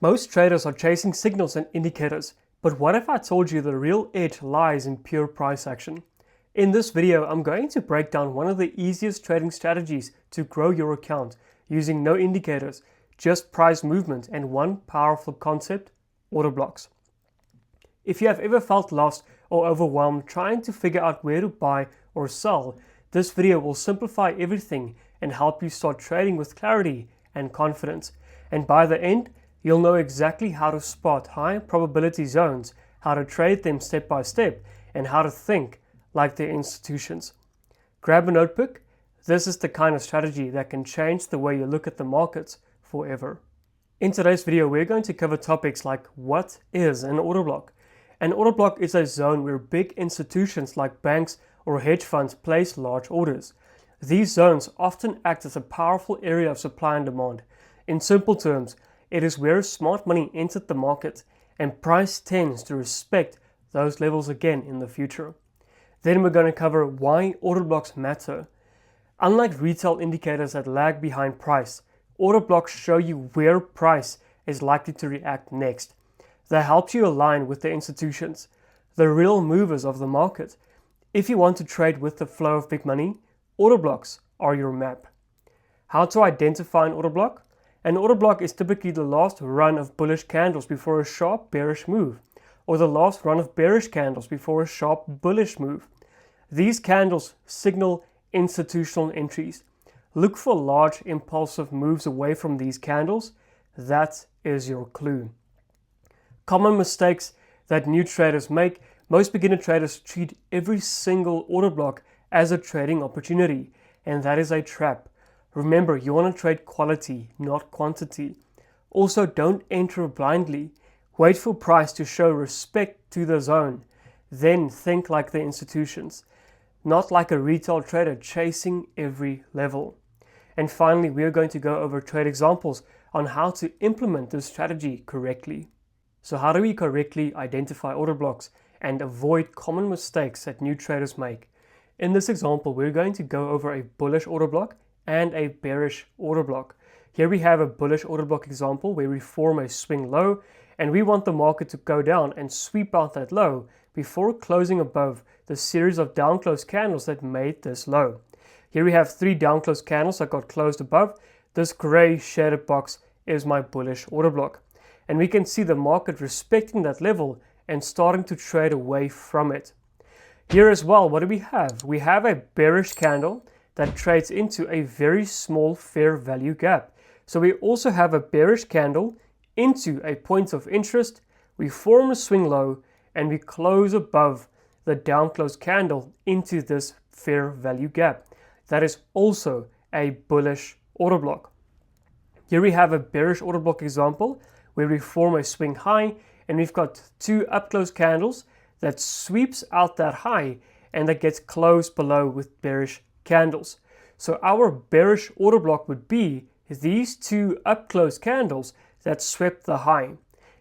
Most traders are chasing signals and indicators, but what if I told you the real edge lies in pure price action? In this video, I'm going to break down one of the easiest trading strategies to grow your account using no indicators, just price movement and one powerful concept, order blocks. If you have ever felt lost or overwhelmed trying to figure out where to buy or sell, this video will simplify everything and help you start trading with clarity and confidence. And by the end, you'll know exactly how to spot high probability zones, how to trade them step by step, and how to think like the institutions. Grab a notebook. This is the kind of strategy that can change the way you look at the markets forever. In today's video, we're going to cover topics like what is an order block. An order block is a zone where big institutions like banks or hedge funds place large orders. These zones often act as a powerful area of supply and demand. In simple terms, it is where smart money entered the market, and price tends to respect those levels again in the future. Then we're going to cover why order blocks matter. Unlike retail indicators that lag behind price, order blocks show you where price is likely to react next. They help you align with the institutions, the real movers of the market. If you want to trade with the flow of big money, order blocks are your map. How to identify an order block? An order block is typically the last run of bullish candles before a sharp bearish move, or the last run of bearish candles before a sharp bullish move. These candles signal institutional entries. Look for large impulsive moves away from these candles. That is your clue. Common mistakes that new traders make. Most beginner traders treat every single order block as a trading opportunity, and that is a trap. Remember, you want to trade quality, not quantity. Also, don't enter blindly. Wait for price to show respect to the zone. Then think like the institutions, not like a retail trader chasing every level. And finally, we are going to go over trade examples on how to implement this strategy correctly. So how do we correctly identify order blocks and avoid common mistakes that new traders make? In this example, we're going to go over a bullish order block and a bearish order block. Here we have a bullish order block example where we form a swing low and we want the market to go down and sweep out that low before closing above the series of down close candles that made this low. Here we have 3 down close candles that got closed above. This gray shaded box is my bullish order block. And we can see the market respecting that level and starting to trade away from it. Here as well, what do we have? We have a bearish candle that trades into a very small fair value gap. So we also have a bearish candle into a point of interest. We form a swing low and we close above the down close candle into this fair value gap. That is also a bullish order block. Here we have a bearish order block example where we form a swing high and we've got 2 up close candles that sweeps out that high and that gets closed below with bearish candles. So our bearish order block would be these 2 up close candles that swept the high.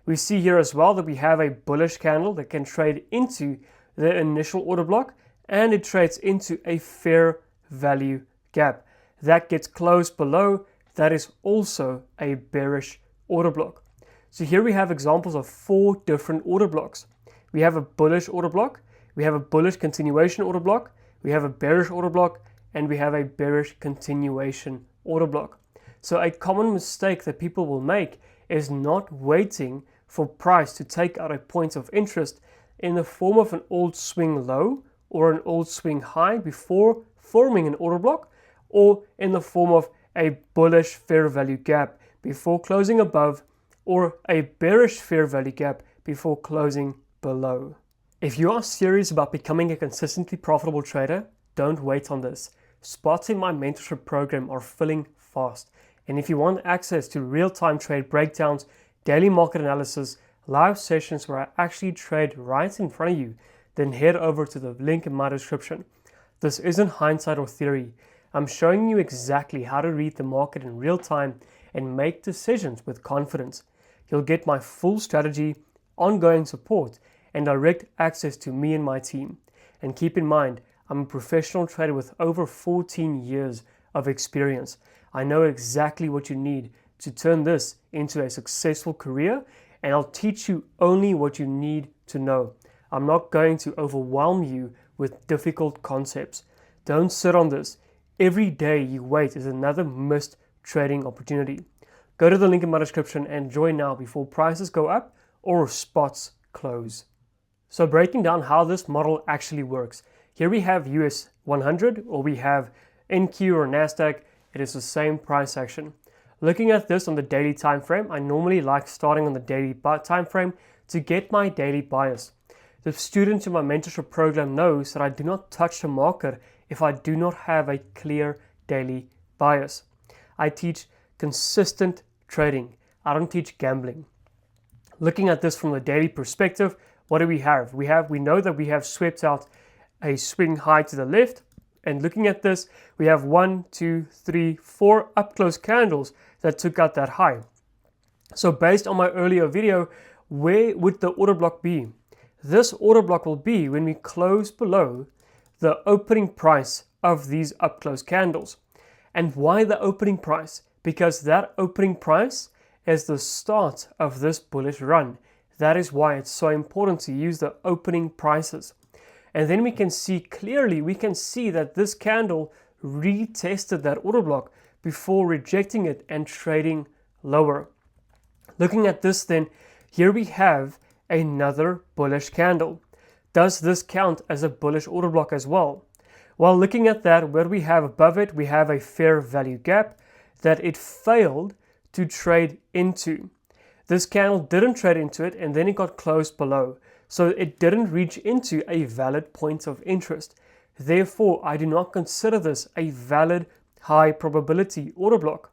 We see here as well that we have a bullish candle that can trade into the initial order block and it trades into a fair value gap. That gets closed below. That is also a bearish order block. So here we have examples of 4 different order blocks. We have a bullish order block, we have a bullish continuation order block, we have a bearish order block, and we have a bearish continuation order block. So a common mistake that people will make is not waiting for price to take out a point of interest in the form of an old swing low or an old swing high before forming an order block, or in the form of a bullish fair value gap before closing above, or a bearish fair value gap before closing below. If you are serious about becoming a consistently profitable trader, don't wait on this. Spots in my mentorship program are filling fast. And if you want access to real-time trade breakdowns, daily market analysis, live sessions where I actually trade right in front of you, then head over to the link in my description. This isn't hindsight or theory. I'm showing you exactly how to read the market in real time and make decisions with confidence. You'll get my full strategy, ongoing support, and direct access to me and my team. And keep in mind, I'm a professional trader with over 14 years of experience. I know exactly what you need to turn this into a successful career, and I'll teach you only what you need to know. I'm not going to overwhelm you with difficult concepts. Don't sit on this. Every day you wait is another missed trading opportunity. Go to the link in my description and join now before prices go up or spots close. So breaking down how this model actually works. Here we have US 100, or we have NQ or NASDAQ. It is the same price action. Looking at this on the daily time frame, I normally like starting on the daily time frame to get my daily bias. The student in my mentorship program knows that I do not touch the market if I do not have a clear daily bias. I teach consistent trading. I don't teach gambling. Looking at this from the daily perspective, what do we have? We know that we have swept out a swing high to the left. And looking at this, we have 1, 2, 3, 4 up close candles that took out that high. So based on my earlier video, where would the order block be? This order block will be when we close below the opening price of these up close candles. And why the opening price? Because that opening price is the start of this bullish run. That is why it's so important to use the opening prices. And then we can see clearly, we can see that this candle retested that order block before rejecting it and trading lower. Looking at this then, here we have another bullish candle. Does this count as a bullish order block as well? Well, looking at that, what we have above it, we have a fair value gap that it failed to trade into. This candle didn't trade into it, and then it got closed below. So it didn't reach into a valid point of interest. Therefore, I do not consider this a valid high probability order block.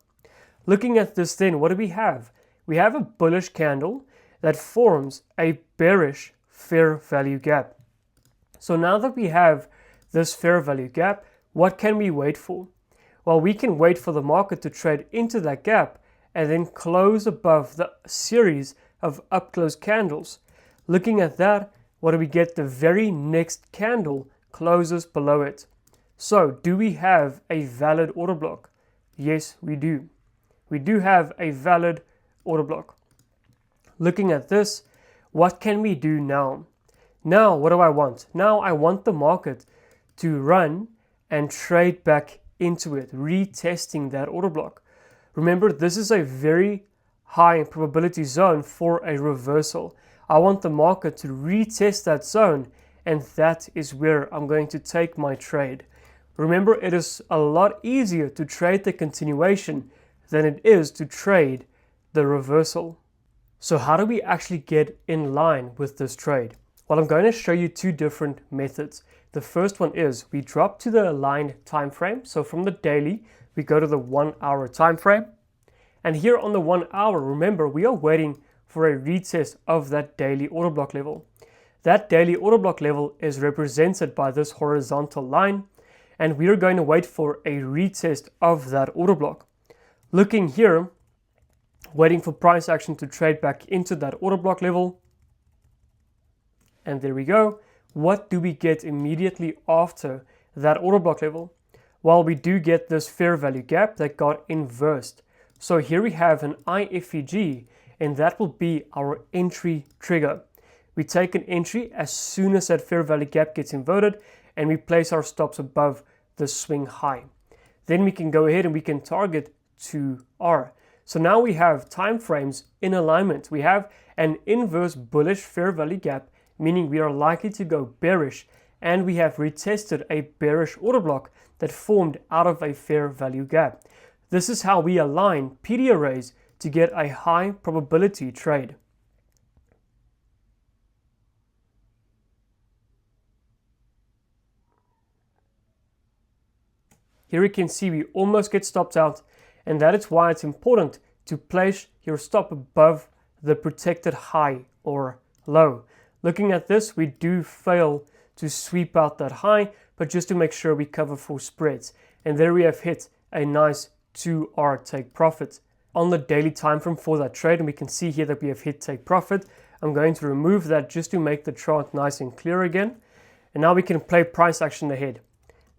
Looking at this then, what do we have? We have a bullish candle that forms a bearish fair value gap. So now that we have this fair value gap, what can we wait for? Well, we can wait for the market to trade into that gap and then close above the series of up close candles. Looking at that, what do we get? The very next candle closes below it. So do we have a valid order block? Yes, we do. We do have a valid order block. Looking at this, what can we do now? Now, what do I want? Now I want the market to run and trade back into it, retesting that order block. Remember, this is a very high probability zone for a reversal. I want the market to retest that zone, and that is where I'm going to take my trade. Remember, it is a lot easier to trade the continuation than it is to trade the reversal. So how do we actually get in line with this trade? Well, I'm going to show you two different methods. The first one is we drop to the aligned time frame. So from the daily, we go to the 1 hour time frame. And here on the 1 hour, remember, we are waiting for a retest of that daily order block level. That daily order block level is represented by this horizontal line, and we are going to wait for a retest of that order block. Looking here, waiting for price action to trade back into that order block level. And there we go. What do we get immediately after that order block level? Well, we do get this fair value gap that got inversed. So here we have an IFEG, and that will be our entry trigger. We take an entry as soon as that fair value gap gets inverted, and we place our stops above the swing high. Then we can go ahead and we can target 2R. So now we have time frames in alignment. We have an inverse bullish fair value gap, meaning we are likely to go bearish, and we have retested a bearish order block that formed out of a fair value gap. This is how we align PD arrays to get a high probability trade. Here we can see we almost get stopped out, and that is why it's important to place your stop above the protected high or low. Looking at this, we do fail to sweep out that high, but just to make sure we cover for spreads. And there we have hit a nice 2R take profit. On the daily time frame for that trade, and we can see here that we have hit take profit. I'm going to remove that just to make the chart nice and clear again. And now we can play price action ahead.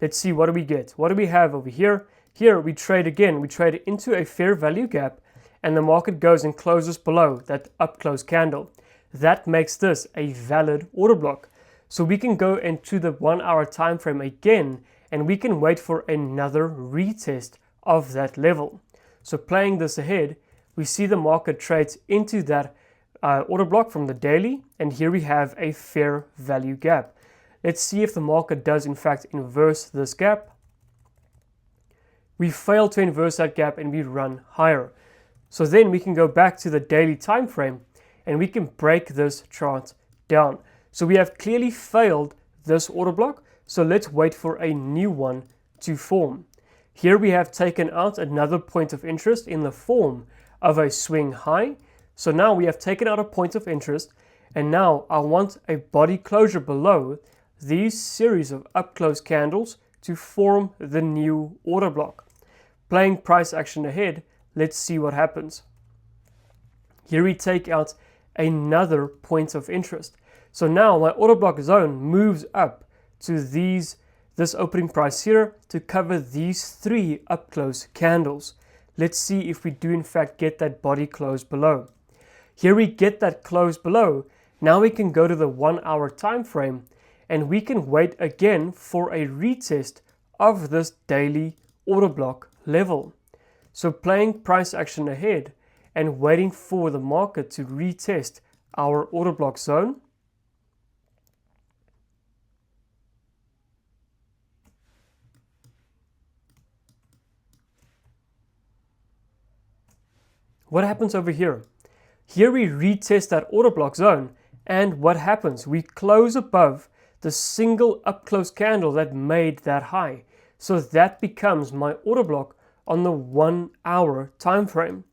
Let's see, what do we get? What do we have over here? Here we trade again. We trade into a fair value gap, and the market goes and closes below that up close candle. That makes this a valid order block. So we can go into the 1 hour time frame again, and we can wait for another retest of that level. So playing this ahead, we see the market trades into that order block from the daily, and here we have a fair value gap. Let's see if the market does in fact inverse this gap. We fail to inverse that gap and we run higher. So then we can go back to the daily time frame and we can break this chart down. So we have clearly failed this order block, so let's wait for a new one to form. Here we have taken out another point of interest in the form of a swing high. So now we have taken out a point of interest, and now I want a body closure below these series of up close candles to form the new order block. Playing price action ahead, let's see what happens. Here we take out another point of interest. So now my order block zone moves up to this opening price here to cover these 3 up close candles. Let's see if we do in fact get that body close below. Here we get that close below. Now we can go to the 1 hour time frame and we can wait again for a retest of this daily order block level. So playing price action ahead and waiting for the market to retest our order block zone. What happens over here? Here we retest that order block zone, and what happens? We close above the single up close candle that made that high. So that becomes my order block on the 1 hour time frame.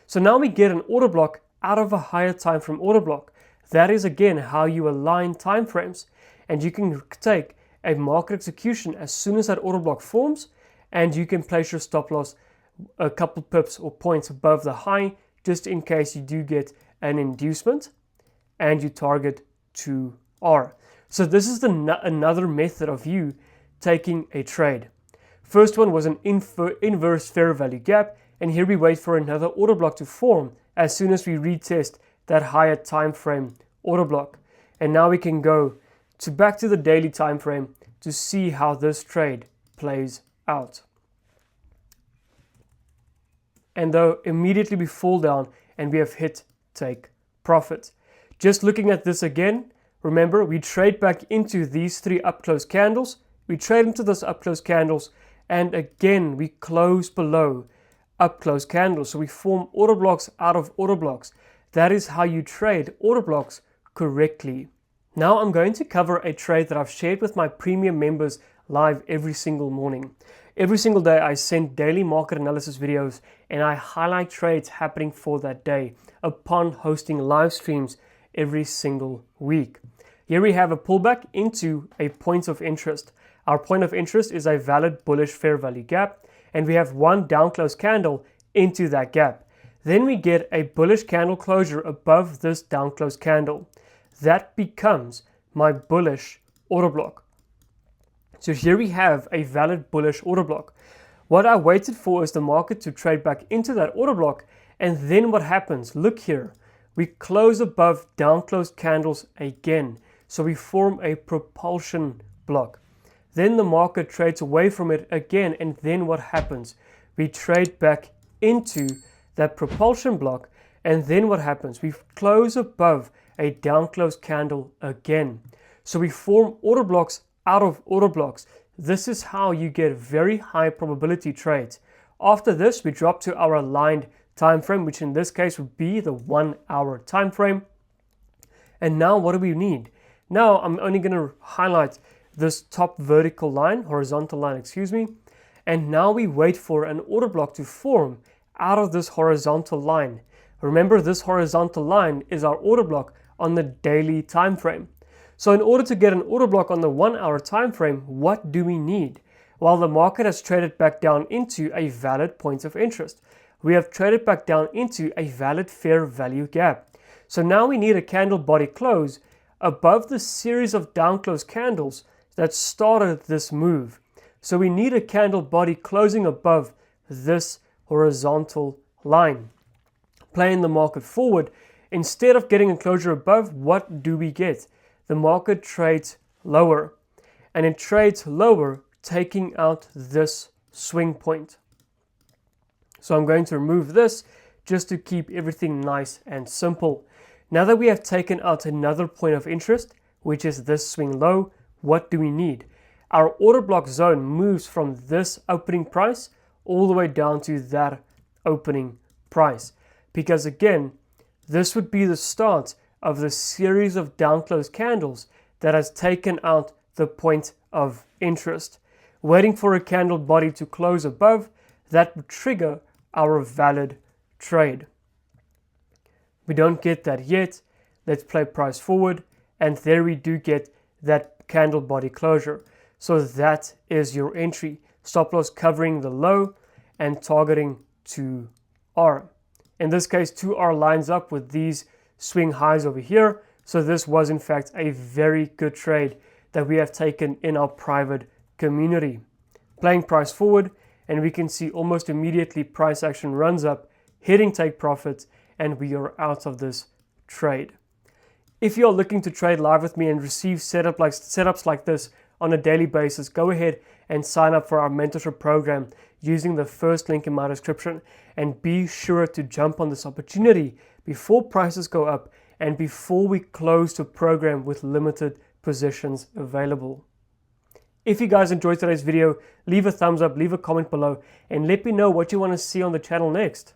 So now we get an order block out of a higher time frame order block. That is again how you align time frames, and you can take a market execution as soon as that order block forms, and you can place your stop loss a couple pips or points above the high, just in case you do get an inducement and you target 2R. So this is another method of you taking a trade. First one was an inverse fair value gap, and here we wait for another order block to form as soon as we retest that higher time frame order block. And now we can go back to the daily time frame to see how this trade plays out. And though immediately we fall down and we have hit take profit. Just looking at this again, remember we trade back into these 3 up close candles, we trade into those up close candles, and again we close below up close candles. So we form order blocks out of order blocks. That is how you trade order blocks correctly. Now I'm going to cover a trade that I've shared with my premium members live every single morning. Every single day I send daily market analysis videos and I highlight trades happening for that day upon hosting live streams every single week. Here we have a pullback into a point of interest. Our point of interest is a valid bullish fair value gap, and we have one down close candle into that gap. Then we get a bullish candle closure above this down close candle. That becomes my bullish order block. So here we have a valid bullish order block. What I waited for is the market to trade back into that order block, and then what happens? Look here, we close above down closed candles again. So we form a propulsion block. Then the market trades away from it again, and then what happens? We trade back into that propulsion block, and then what happens? We close above a down closed candle again. So we form order blocks out of order blocks. This is how you get very high probability trades. After this, we drop to our aligned time frame, which in this case would be the 1 hour time frame. And now what do we need? Now I'm only going to highlight this top vertical line, horizontal line, excuse me. And now we wait for an order block to form out of this horizontal line. Remember, this horizontal line is our order block on the daily time frame. So in order to get an order block on the 1 hour time frame, what do we need? Well, the market has traded back down into a valid point of interest. We have traded back down into a valid fair value gap. So now we need a candle body close above the series of down close candles that started this move. So we need a candle body closing above this horizontal line. playing the market forward, instead of getting a closure above, what do we get? The market trades lower, and it trades lower, taking out this swing point. So I'm going to remove this just to keep everything nice and simple. Now that we have taken out another point of interest, which is this swing low, what do we need? Our order block zone moves from this opening price all the way down to that opening price. Because again, this would be the start of the series of down close candles that has taken out the point of interest. Waiting for a candle body to close above, that would trigger our valid trade. We don't get that yet. Let's play price forward, and there we do get that candle body closure. So that is your entry. Stop loss covering the low and targeting 2R. In this case, 2R lines up with these swing highs over here. So this was in fact a very good trade that we have taken in our private community. Playing price forward, and we can see almost immediately price action runs up, hitting take profits, and we are out of this trade. If you're looking to trade live with me and receive setups like this on a daily basis, go ahead and sign up for our mentorship program using the first link in my description, and be sure to jump on this opportunity before prices go up and before we close the program with limited positions available. If you guys enjoyed today's video, leave a thumbs up, leave a comment below, and let me know what you want to see on the channel next.